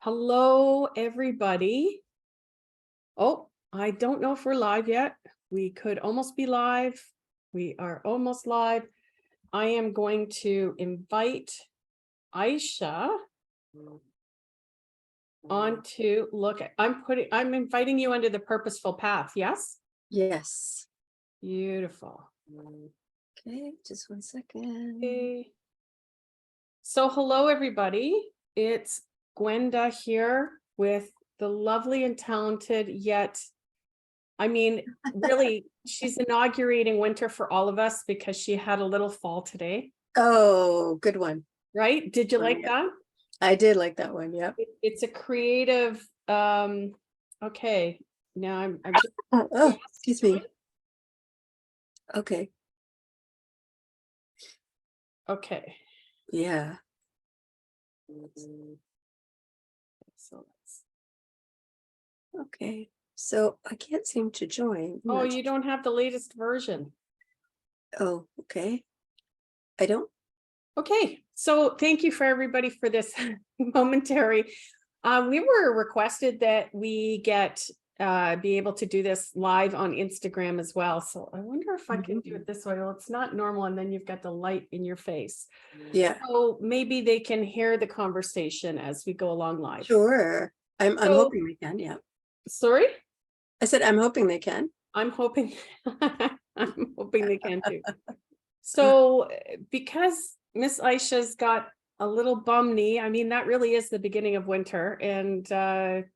Hello, everybody. Oh, I don't know if we're live yet. We could almost be live. We are almost live. I am going to invite Ayesha on to look at, I'm inviting you under the purposeful path. Yes? Yes. Beautiful. Okay, just 1 second. Okay. So hello, everybody. It's Gwenda here with the lovely and talented, yet, I mean, really, she's inaugurating winter for all of us because she had a little fall today, Oh, good one. right? Did you like Yeah. that? I did like that one. Yep. It's a creative, okay, now I'm just, Oh, excuse me. Okay. okay. Yeah. So let's, Okay. So I can't seem to join. I'm oh, not you don't have the latest version. Oh, okay. I don't. Okay, so thank you for everybody for this momentary. We were requested that we be able to do this live on Instagram as well. So I wonder if I can do it this way. Well, it's not normal, and then you've got the light in your face. Yeah. So maybe they can hear the conversation as we go along live. Sure. I'm So- hoping they can. Yeah. Sorry? I said I'm hoping they can. I'm hoping I'm hoping they can too. So because Miss Aisha's got a little bum knee, I mean, that really is the beginning of winter, and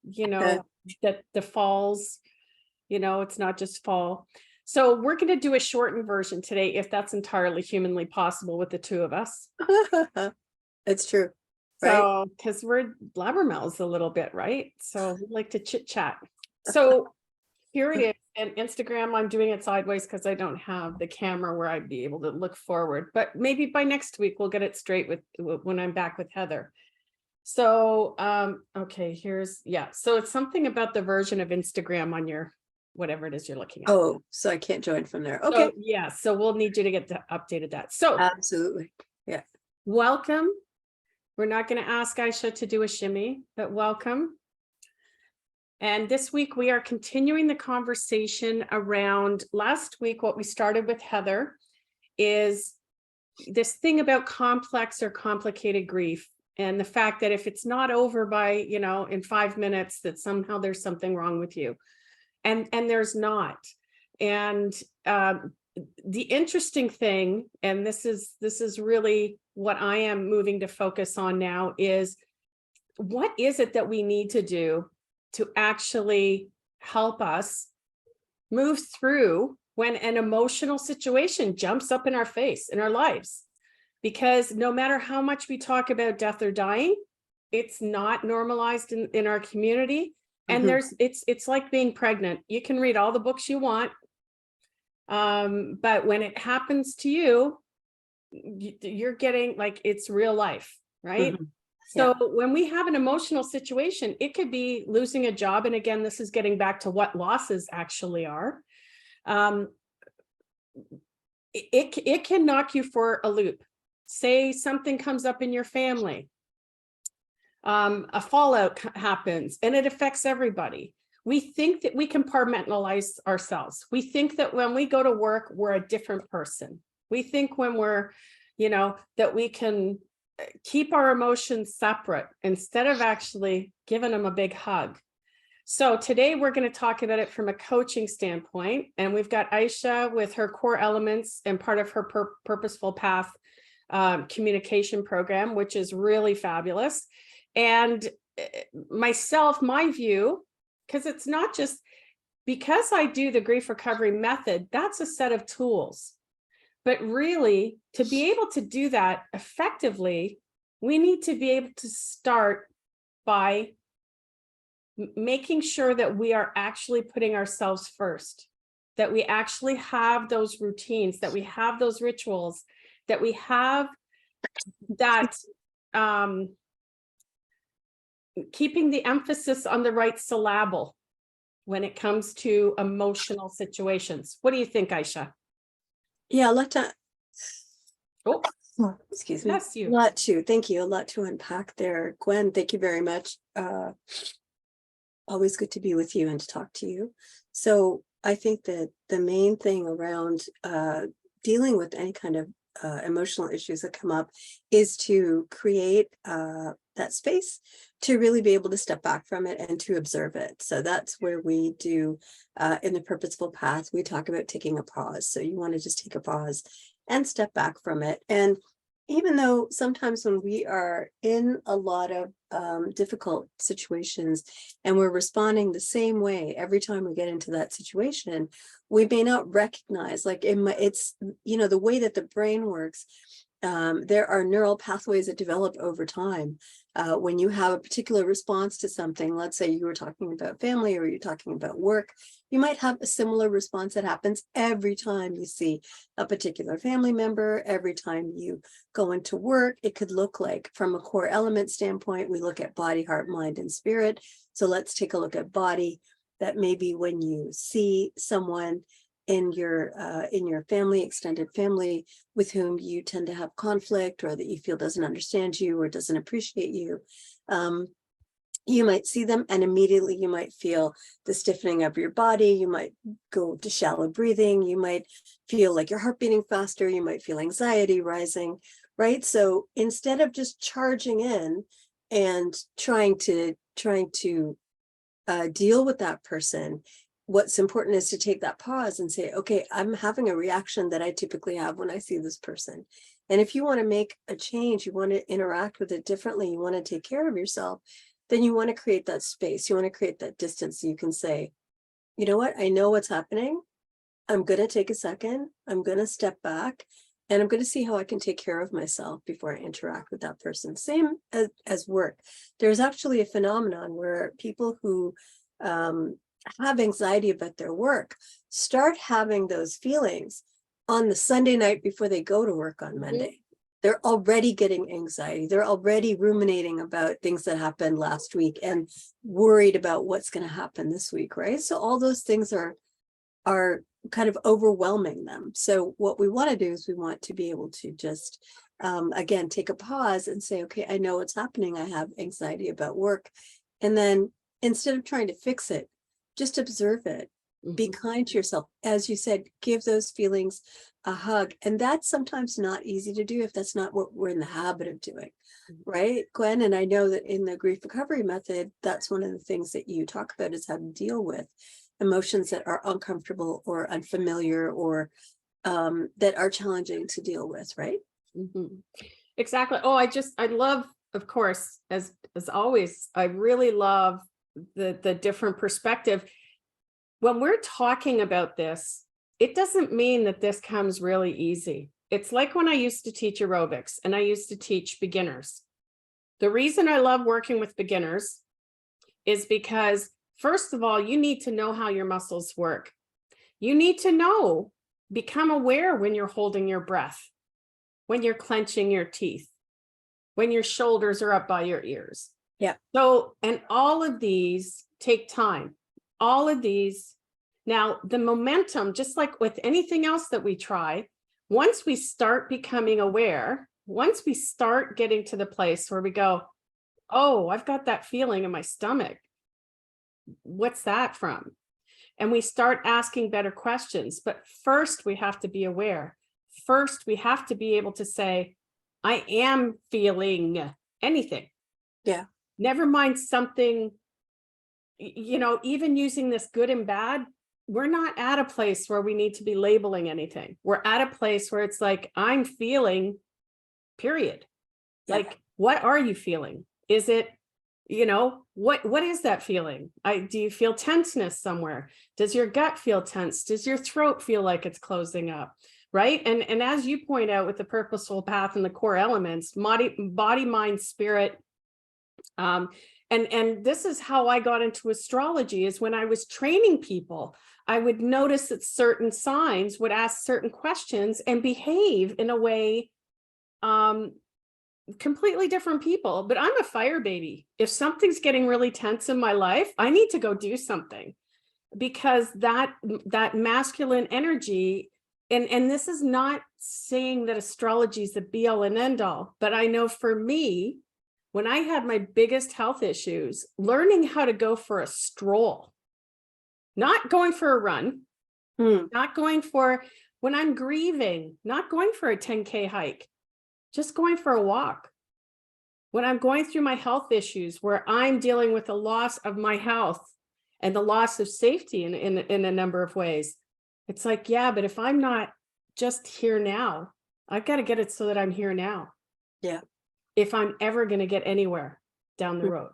you know, that the falls, it's not just fall. So we're going to do a shortened version today, if that's entirely humanly possible with the two of us. It's true. Right. So, because we're blabbermouths a little bit, right? So we like to chit chat. So here it is. And Instagram, I'm doing it sideways because I don't have the camera where I'd be able to look forward. But maybe by next week, we'll get it straight when I'm back with Heather. So, okay, so it's something about the version of Instagram on your, whatever it is you're looking at. Oh, so I can't join from there. Okay. So, so we'll need you to get updated that. So Absolutely. Yeah. welcome. We're not going to ask Ayesha to do a shimmy, but welcome. And this week we are continuing the conversation around last week. What we started with Heather is this thing about complex or complicated grief, and the fact that if it's not over by, in 5 minutes, that somehow there's something wrong with you. And there's not. And the interesting thing, and this is really what I am moving to focus on now, is what is it that we need to do to actually help us move through when an emotional situation jumps up in our face in our lives. Because no matter how much we talk about death or dying, it's not normalized in our community. And it's like being pregnant. You can read all the books you want, but when it happens to you, you're getting, like, it's real life, right? So when we have an emotional situation, it could be losing a job. And again, this is getting back to what losses actually are. It can knock you for a loop. Say something comes up in your family. A fallout happens and it affects everybody. We think that we compartmentalize ourselves. We think that when we go to work, we're a different person. We think when we're, that we can keep our emotions separate instead of actually giving them a big hug. So today we're going to talk about it from a coaching standpoint. And we've got Ayesha with her core elements and part of her purposeful path communication program, which is really fabulous. And myself, my view, because it's not just because I do the grief recovery method, that's a set of tools. But really, to be able to do that effectively, we need to be able to start by making sure that we are actually putting ourselves first, that we actually have those routines, that we have those rituals, that we have that keeping the emphasis on the right syllable when it comes to emotional situations. What do you think, Ayesha? Yeah, let's Oh, Oh, excuse me. Bless you. Thank you. A lot to unpack there. Gwen, thank you very much. Always good to be with you and to talk to you. So I think that the main thing around dealing with any kind of emotional issues that come up is to create that space to really be able to step back from it and to observe it. So that's where we do in the purposeful path, we talk about taking a pause. So you want to just take a pause and step back from it. And even though sometimes when we are in a lot of difficult situations and we're responding the same way every time we get into that situation, we may not recognize, like it's, you know, the way that the brain works. There are neural pathways that develop over time. When you have a particular response to something, let's say you were talking about family or you're talking about work, you might have a similar response that happens every time you see a particular family member, every time you go into work. It could look like, from a core element standpoint, we look at body, heart, mind, and spirit. So let's take a look at body. That maybe when you see someone in your family, extended family, with whom you tend to have conflict, or that you feel doesn't understand you or doesn't appreciate you, you might see them and immediately you might feel the stiffening of your body. You might go to shallow breathing. You might feel like your heart beating faster. You might feel anxiety rising, right? So instead of just charging in and trying to deal with that person, what's important is to take that pause and say, okay, I'm having a reaction that I typically have when I see this person. And if you want to make a change, you want to interact with it differently, you want to take care of yourself, then you want to create that space. You want to create that distance. So you can say, you know what? I know what's happening. I'm going to take a second. I'm going to step back and I'm going to see how I can take care of myself before I interact with that person. Same as work. There's actually a phenomenon where people who have anxiety about their work start having those feelings on the Sunday night before they go to work on Monday. They're already getting anxiety. They're already ruminating about things that happened last week and worried about what's going to happen this week, right? So all those things are kind of overwhelming them. So what we want to do is we want to be able to just, again, take a pause and say, okay, I know what's happening. I have anxiety about work. And then instead of trying to fix it, just observe it. Be kind to yourself. As you said, give those feelings a hug. And that's sometimes not easy to do if that's not what we're in the habit of doing, right, Gwen? And I know that in the grief recovery method, that's one of the things that you talk about is how to deal with emotions that are uncomfortable or unfamiliar or that are challenging to deal with, right? Exactly. Oh, I love, of course, as always, I really love the different perspective. When we're talking about this, it doesn't mean that this comes really easy. It's like when I used to teach aerobics and I used to teach beginners. The reason I love working with beginners is because, first of all, you need to know how your muscles work. You need to become aware when you're holding your breath, when you're clenching your teeth, when your shoulders are up by your ears. Yeah. So, and all of these take time. All of these. Now, the momentum, just like with anything else that we try, once we start becoming aware, once we start getting to the place where we go, oh, I've got that feeling in my stomach. What's that from? And we start asking better questions. But first, we have to be aware. First, we have to be able to say, I am feeling anything. Yeah. Never mind something, even using this good and bad, we're not at a place where we need to be labeling anything. We're at a place where it's like, I'm feeling, period. Yeah. Like, what are you feeling? Is it, what is that feeling? Do you feel tenseness somewhere? Does your gut feel tense? Does your throat feel like it's closing up? Right. And as you point out with the purposeful path and the core elements, body, mind, spirit, and this is how I got into astrology, is when I was training people, I would notice that certain signs would ask certain questions and behave in a way, completely different people. But I'm a fire baby. If something's getting really tense in my life, I need to go do something, because that masculine energy and this is not saying that astrology is the be all and end all, but I know for me, when I had my biggest health issues, learning how to go for a stroll, not going for a run, not going for, when I'm grieving, not going for a 10K hike, just going for a walk. When I'm going through my health issues, where I'm dealing with the loss of my health and the loss of safety in a number of ways, it's like, yeah, but if I'm not just here now, I've got to get it so that I'm here now. Yeah. If I'm ever going to get anywhere down the road.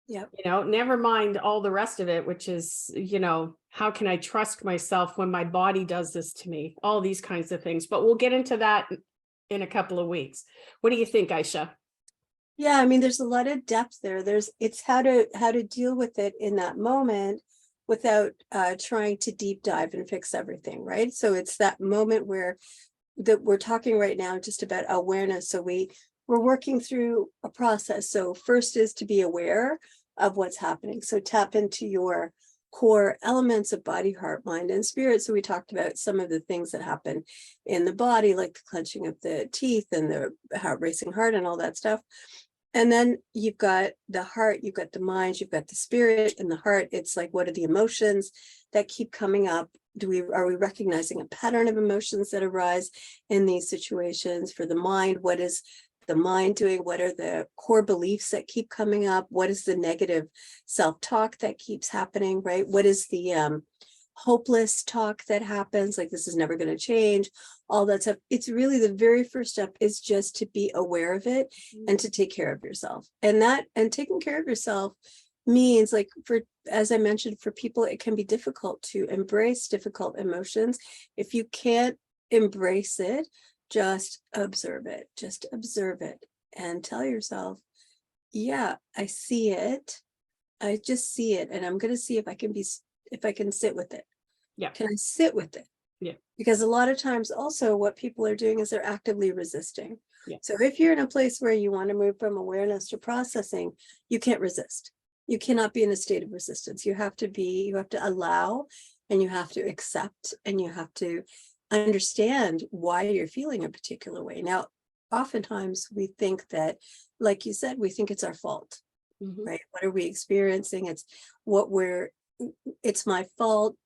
Yeah. You know, never mind all the rest of it, which is, you know, how can I trust myself when my body does this to me? All these kinds of things. But we'll get into that in a couple of weeks. What do you think, Ayesha? Yeah, I mean, there's a lot of depth there. It's how to deal with it in that moment without trying to deep dive and fix everything, right? So it's that moment where we're talking right now just about awareness. So we're working through a process. So first is to be aware of what's happening. So tap into your core elements of body, heart, mind, and spirit. So we talked about some of the things that happen in the body, like the clenching of the teeth and the racing heart and all that stuff. And then you've got the heart, you've got the mind, you've got the spirit. In the heart, it's like, what are the emotions that keep coming up? Are we recognizing a pattern of emotions that arise in these situations? For the mind, what is the mind doing? What are the core beliefs that keep coming up? What is the negative self-talk that keeps happening, right? What is the hopeless talk that happens, like this is never going to change, all that stuff? It's really the very first step is just to be aware of it and to take care of yourself. And taking care of yourself means, like, as I mentioned, for people, it can be difficult to embrace difficult emotions. If you can't embrace it, just observe it, and tell yourself, yeah, I see it. I just see it. And I'm going to see if I can sit with it. Yeah. Can I sit with it? Yeah. Because a lot of times also what people are doing is they're actively resisting. Yeah. So if you're in a place where you want to move from awareness to processing, you can't resist. You cannot be in a state of resistance. You have to allow, and you have to accept, and you have to understand why you're feeling a particular way. Now, oftentimes we think that, like you said, we think it's our fault, right? What are we experiencing? It's my fault.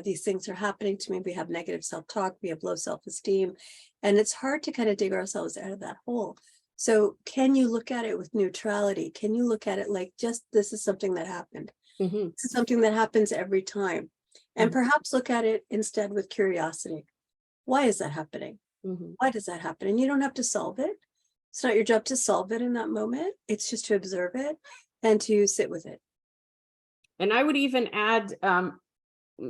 These things are happening to me. We have negative self-talk. We have low self-esteem. And it's hard to kind of dig ourselves out of that hole. So can you look at it with neutrality? Can you look at it like, just, this is something that happened. This is something that happens every time. And perhaps look at it instead with curiosity. Why is that happening? Why does that happen? And you don't have to solve it. It's not your job to solve it in that moment. It's just to observe it and to sit with it. And I would even add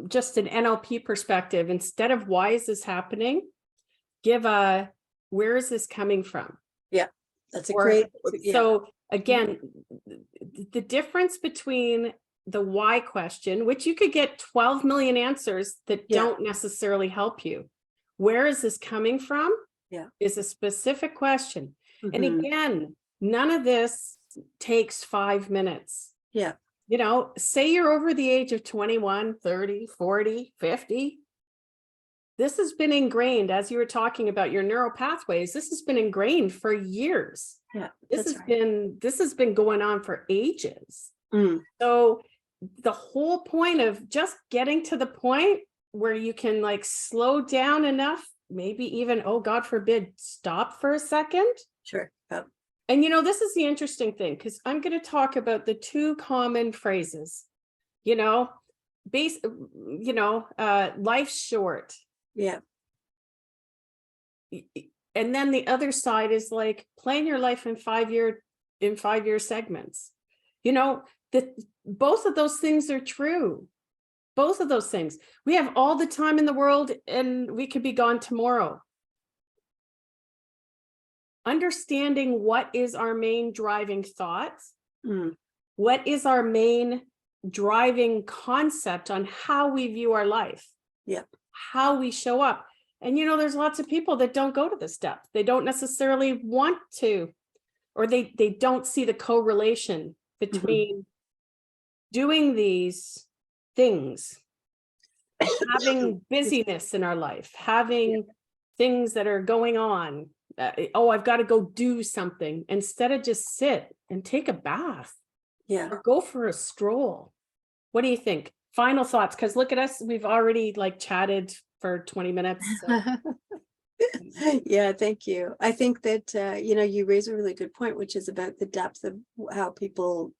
just an NLP perspective. Instead of why is this happening, give a, where is this coming from? Yeah, that's a great. So again, the difference between the why question, which you could get 12 million answers that don't necessarily help you. Where is this coming from? Yeah. Is a specific question. And again, none of this takes 5 minutes. Yeah. You know, say you're over the age of 21, 30, 40, 50. This has been ingrained, as you were talking about your neural pathways, this has been ingrained for years. Yeah. This has been going on for ages. Mm. So the whole point of just getting to the point where you can like slow down enough, maybe even, oh, God forbid, stop for a second. Sure. Yep. And you know, this is the interesting thing, because I'm going to talk about the two common phrases, you know, life's short. Yeah. And then the other side is like, plan your life in 5-year segments. You know, that both of those things are true. Both of those things. We have all the time in the world and we could be gone tomorrow. Understanding what is our main driving thought, what is our main driving concept on how we view our life, how we show up. And, you know, there's lots of people that don't go to this depth. They don't necessarily want to, or they don't see the correlation between doing these things. having busyness in our life, having things that are going on. Oh, I've got to go do something instead of just sit and take a bath Yeah. or go for a stroll. What do you think? Final thoughts, because look at us, we've already like chatted for 20 minutes. So. Yeah, thank you. I think that, you raise a really good point, which is about the depth of how people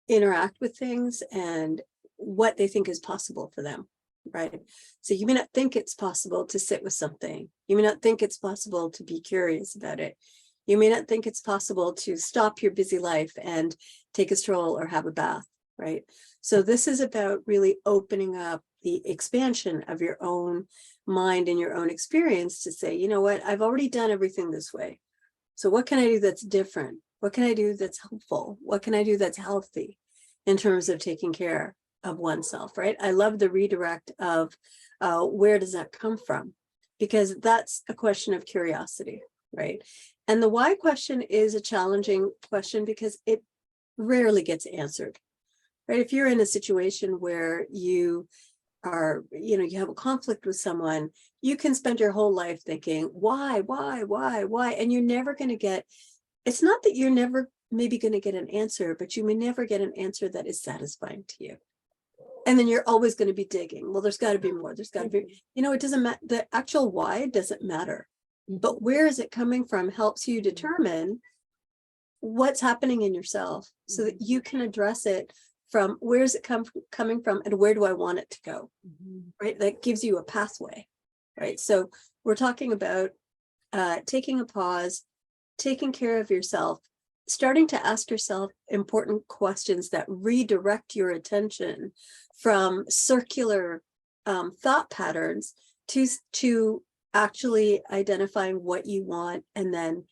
interact with things and what they think is possible for them, right? So you may not think it's possible to sit with something. You may not think it's possible to be curious about it. You may not think it's possible to stop your busy life and take a stroll or have a bath, right? So this is about really opening up the expansion of your own mind and your own experience to say, you know what, I've already done everything this way. So what can I do that's different? What can I do that's helpful? What can I do that's healthy in terms of taking care of oneself, right? I love the redirect of where does that come from? Because that's a question of curiosity, right? And the why question is a challenging question because it rarely gets answered, right? If you're in a situation where you are, you have a conflict with someone, you can spend your whole life thinking, why? And you're never going to get, it's not that you're never maybe going to get an answer, but you may never get an answer that is satisfying to you. And then you're always going to be digging. Well, there's got to be more. There's got to be, it doesn't matter. The actual why doesn't matter, but where is it coming from helps you determine what's happening in yourself so that you can address it from where is it coming from and where do I want it to go, right? That gives you a pathway, right? So we're talking about taking a pause, taking care of yourself, starting to ask yourself important questions that redirect your attention from circular thought patterns to actually identifying what you want and then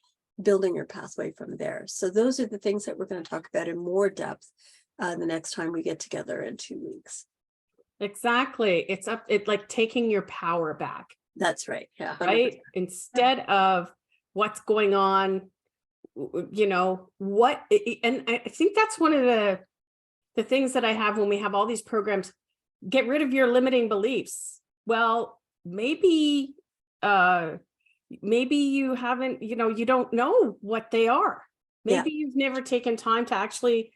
building your pathway from there. So those are the things that we're going to talk about in more depth the next time we get together in 2 weeks. Exactly. It's like taking your power back. That's right. Yeah. 100%. Right. Instead of what's going on, and I think that's one of the things that I have when we have all these programs. Get rid of your limiting beliefs. Well, maybe you haven't, you don't know what they are. Maybe you've never taken time to actually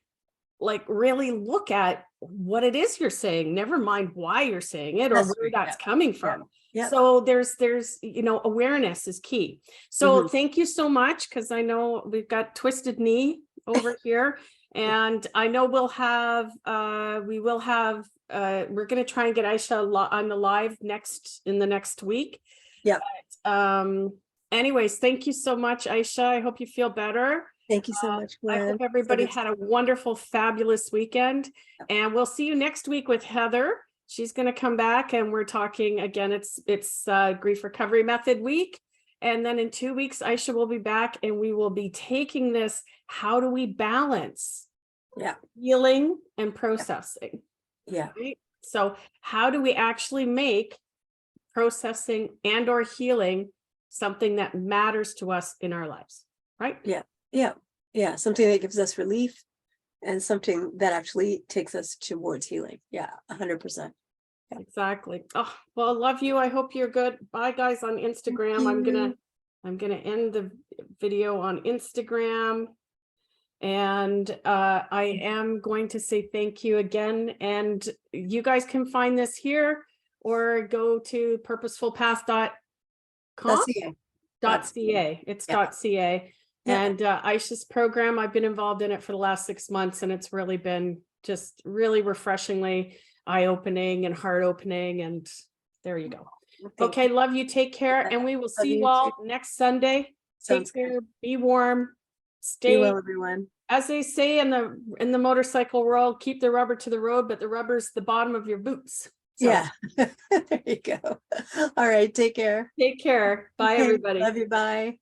really look at what it is you're saying, never mind why you're saying it or where that's coming from. So there's awareness is key. So thank you so much, because I know we've got Twisted Knee over here, and I know we're going to try and get Ayesha on the live in the next week. Yeah. Anyways, thank you so much, Ayesha. I hope you feel better. Thank you so much, Gwen. I hope everybody had a wonderful, fabulous weekend. And we'll see you next week with Heather. She's going to come back and we're talking again. It's Grief Recovery Method Week. And then in 2 weeks, Ayesha will be back and we will be taking this. How do we balance healing and processing? Yeah. Right? So how do we actually make processing and or healing something that matters to us in our lives? Right? Yeah. Something that gives us relief and something that actually takes us towards healing. 100%. Exactly. Oh, well, I love you. I hope you're good. Bye, guys, on Instagram. I'm gonna end the video on Instagram, and I am going to say thank you again. And you guys can find this here or go to purposefulpath.com. .ca. It's .ca. And Ayesha's program, I've been involved in it for the last 6 months, and it's really been just really refreshingly eye-opening and heart-opening. And there you go. Okay, love you. Take care, and we will see you all next Sunday. Take care. Be warm. Stay well, everyone. As they say in the motorcycle world, keep the rubber to the road, but the rubber's the bottom of your boots. So. Yeah. There you go. All right. Take care. Take care. Bye, everybody. Love you. Bye.